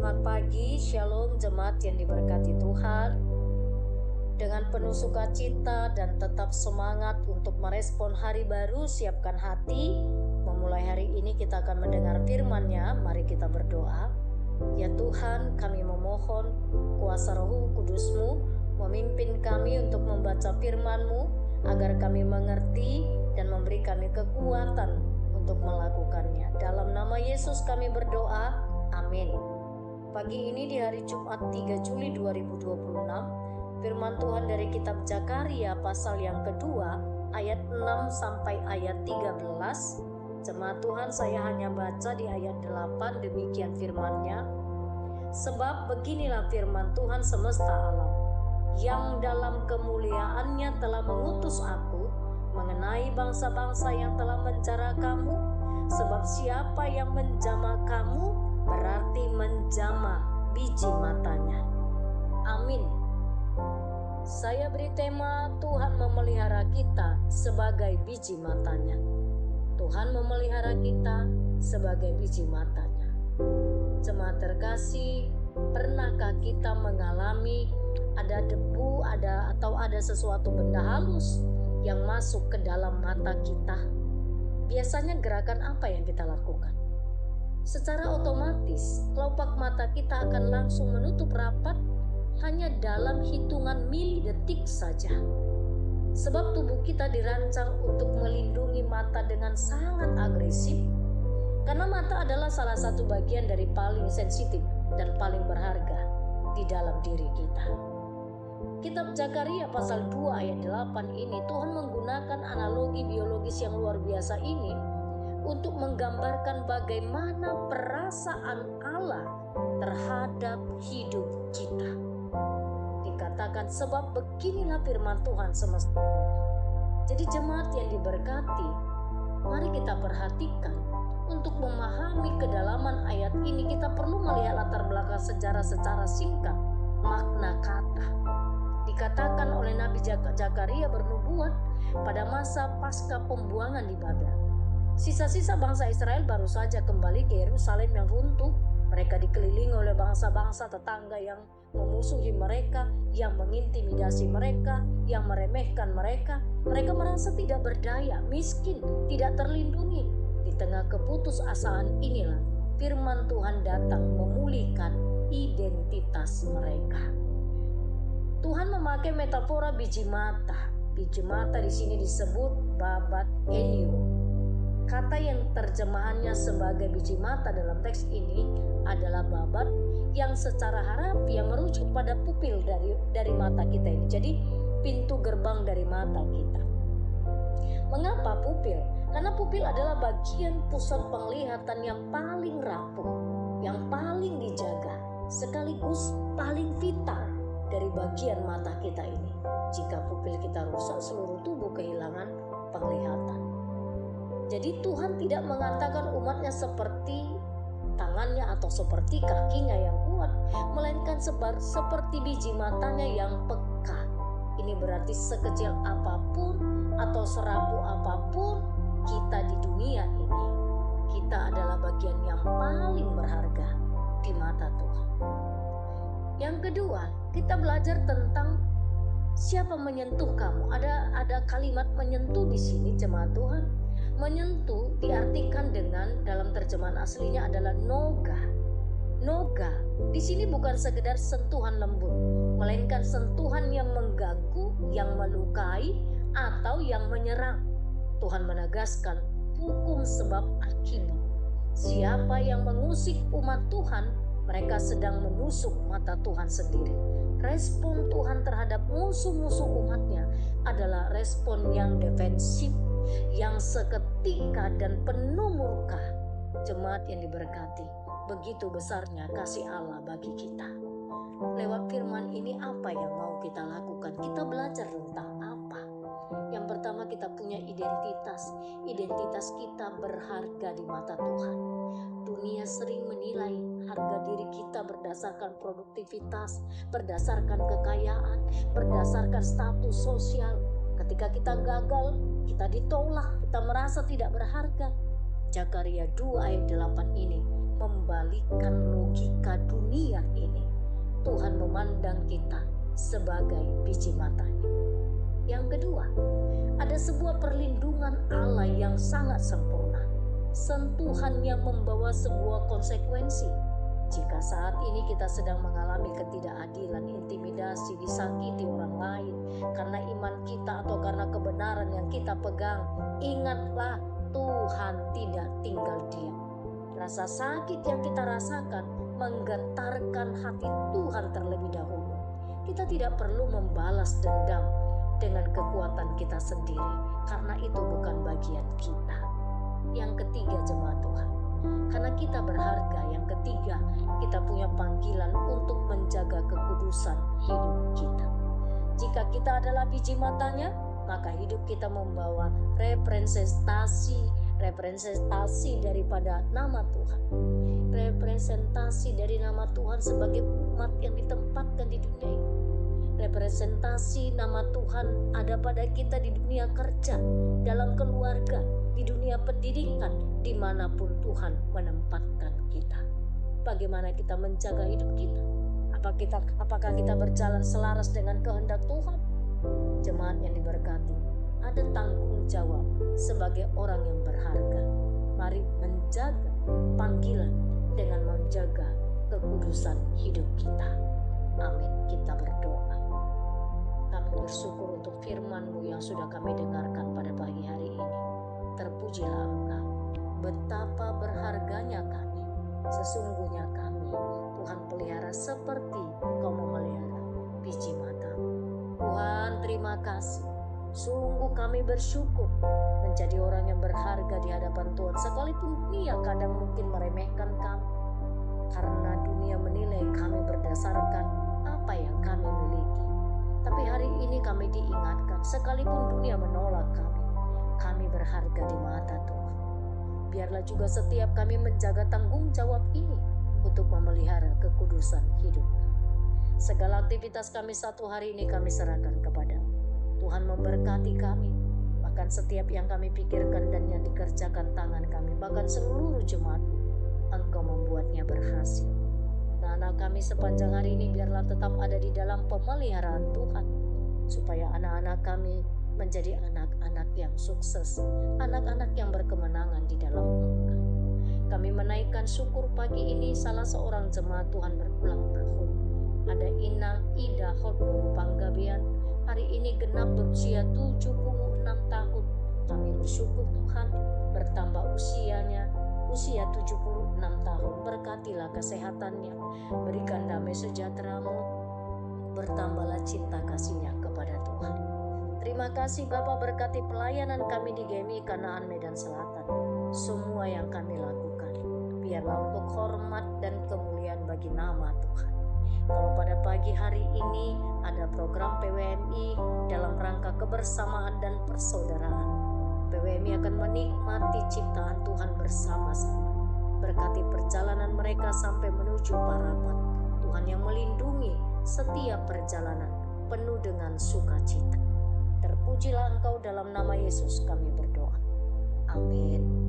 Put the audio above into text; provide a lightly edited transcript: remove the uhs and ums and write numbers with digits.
Selamat pagi, Shalom jemaat yang diberkati Tuhan. Dengan penuh sukacita dan tetap semangat untuk merespon hari baru, siapkan hati. Memulai hari ini kita akan mendengar firman-Nya. Mari kita berdoa. Ya Tuhan, kami memohon kuasa Roh Kudus-Mu memimpin kami untuk membaca firman-Mu, agar kami mengerti dan memberi kami kekuatan untuk melakukannya. Dalam nama Yesus kami berdoa, amin. Pagi ini di hari Jumat 3 Juli 2026, firman Tuhan dari kitab Zakaria pasal yang kedua ayat 6 sampai ayat 13. Jemaat Tuhan, saya hanya baca di ayat 8, demikian firman-Nya. Sebab beginilah firman Tuhan semesta alam, yang dalam kemuliaannya telah mengutus aku mengenai bangsa-bangsa yang telah menjara kamu. Sebab siapa yang menjamah kamu berarti menjamah biji matanya. Amin. Saya beri tema Tuhan memelihara kita sebagai biji matanya. Tuhan memelihara kita sebagai biji matanya. Jemaat terkasih, pernahkah kita mengalami ada debu, atau ada sesuatu benda halus yang masuk ke dalam mata kita? Biasanya gerakan apa yang kita lakukan? Secara otomatis, kelopak mata kita akan langsung menutup rapat hanya dalam hitungan milidetik saja. Sebab tubuh kita dirancang untuk melindungi mata dengan sangat agresif, karena mata adalah salah satu bagian dari paling sensitif dan paling berharga di dalam diri kita. Kitab Zakaria pasal 2 ayat 8 ini, Tuhan menggunakan analogi biologis yang luar biasa ini untuk menggambarkan bagaimana perasaan Allah terhadap hidup kita. Dikatakan, sebab beginilah firman Tuhan semesta. Jadi jemaat yang diberkati, mari kita perhatikan. Untuk memahami kedalaman ayat ini, kita perlu melihat latar belakang sejarah secara singkat makna kata. Dikatakan oleh Nabi Zakaria bernubuat pada masa pasca pembuangan di Babel. Sisa-sisa bangsa Israel baru saja kembali ke Yerusalem yang runtuh. Mereka dikelilingi oleh bangsa-bangsa tetangga yang memusuhi mereka, yang mengintimidasi mereka, yang meremehkan mereka. Mereka merasa tidak berdaya, miskin, tidak terlindungi. Di tengah keputusasaan inilah firman Tuhan datang memulihkan identitas mereka. Tuhan memakai metafora biji mata. Biji mata di sini disebut babat elio. Kata yang terjemahannya sebagai biji mata dalam teks ini adalah babat, yang secara harafiah merujuk pada pupil dari mata kita ini. Jadi pintu gerbang dari mata kita. Mengapa pupil? Karena pupil adalah bagian pusat penglihatan yang paling rapuh, yang paling dijaga, sekaligus paling vital dari bagian mata kita ini. Jika pupil kita rusak, seluruh tubuh kehilangan penglihatan. Jadi Tuhan tidak mengatakan umatnya seperti tangannya atau seperti kakinya yang kuat, melainkan seperti biji matanya yang peka. Ini berarti sekecil apapun atau serapuh apapun kita di dunia ini, kita adalah bagian yang paling berharga di mata Tuhan. Yang kedua, kita belajar tentang siapa menyentuh kamu. Ada kalimat menyentuh di sini, jemaat Tuhan. Menyentuh diartikan dengan, dalam terjemahan aslinya adalah noga. Noga di sini bukan sekedar sentuhan lembut, melainkan sentuhan yang mengganggu, yang melukai, atau yang menyerang. Tuhan menegaskan hukum sebab akibat. Siapa yang mengusik umat Tuhan, mereka sedang menusuk mata Tuhan sendiri. Respon Tuhan terhadap musuh-musuh umatnya adalah respon yang defensif, yang seketika dan penuh murka. Jemaat yang diberkati, begitu besarnya kasih Allah bagi kita. Lewat firman ini, apa yang mau kita lakukan? Kita belajar tentang apa? Yang pertama, kita punya identitas. Identitas kita berharga di mata Tuhan. Dunia sering menilai harga diri kita berdasarkan produktivitas, berdasarkan kekayaan, berdasarkan status sosial. Ketika kita gagal, kita ditolak, kita merasa tidak berharga. Zakaria 2 ayat 8 ini membalikkan logika dunia ini. Tuhan memandang kita sebagai biji matanya. Yang kedua, ada sebuah perlindungan Allah yang sangat sempurna. Sentuhannya membawa sebuah konsekuensi. Jika saat ini kita sedang mengalami ketidakadilan, intimidasi, disakiti orang lain karena iman kita atau karena kebenaran yang kita pegang, ingatlah Tuhan tidak tinggal diam. Rasa sakit yang kita rasakan menggetarkan hati Tuhan terlebih dahulu. Kita tidak perlu membalas dendam dengan kekuatan kita sendiri, karena itu bukan bagian kita. Yang ketiga, jemaat Tuhan, karena kita berharga. Yang ketiga, kita punya panggilan untuk menjaga kekudusan hidup kita. Jika kita adalah biji matanya, maka hidup kita membawa representasi daripada nama Tuhan. Representasi dari nama Tuhan sebagai umat yang ditempatkan di dunia ini. Representasi nama Tuhan ada pada kita di dunia kerja, dalam keluarga, di dunia pendidikan, dimanapun Tuhan menempatkan kita. Bagaimana kita menjaga hidup kita? Apakah kita berjalan selaras dengan kehendak Tuhan? Jemaat yang diberkati, ada tanggung jawab sebagai orang yang berharga. Mari menjaga panggilan dengan menjaga kekudusan hidup kita. Amin. Kita berdoa. Kami bersyukur untuk firman-Mu yang sudah kami dengarkan pada pagi hari ini. Terpujilah Engkau. Betapa berharganya kami. Sesungguhnya kami, Tuhan pelihara seperti Kau memelihara biji mata. Tuhan, terima kasih. Sungguh kami bersyukur menjadi orang yang berharga di hadapan Tuhan. Sekalipun dunia kadang mungkin meremehkan kami, karena dunia menilai kami berdasarkan apa yang kami miliki. Tapi hari ini kami diingatkan, sekalipun dunia menolak kami berharga di mata Tuhan. Biarlah juga setiap kami menjaga tanggung jawab ini untuk memelihara kekudusan hidup kami. Segala aktivitas kami satu hari ini kami serahkan kepada-Mu. Tuhan memberkati kami, bahkan setiap yang kami pikirkan dan yang dikerjakan tangan kami, bahkan seluruh jemaat, Engkau membuatnya berhasil. Anak-anak kami sepanjang hari ini biarlah tetap ada di dalam pemeliharaan Tuhan, supaya anak-anak kami menjadi anak-anak yang sukses, anak-anak yang berkemenangan di dalam Engkau. Kami menaikkan syukur pagi ini salah seorang jemaat Tuhan berulang tahun. Ada Inang Ida Hotburu Panggabean, hari ini genap berusia 76 tahun. Kami bersyukur Tuhan bertambah usianya, usia 76 tahun. Berkatilah kesehatannya, berikan damai sejahtera-Mu, bertambahlah cinta kasih-Nya kepada Tuhan. Terima kasih Bapa, berkati pelayanan kami di GMI Kanaan Medan Selatan. Semua yang kami lakukan, biarlah untuk hormat dan kemuliaan bagi nama Tuhan. Kalau pada pagi hari ini ada program PWMI dalam rangka kebersamaan dan persaudaraan, PWMI akan menikmati ciptaan Tuhan bersama-sama. Berkati perjalanan mereka sampai menuju Parapat. Tuhan yang melindungi setiap perjalanan penuh dengan sukacita. Terpujilah Engkau, dalam nama Yesus kami berdoa. Amin.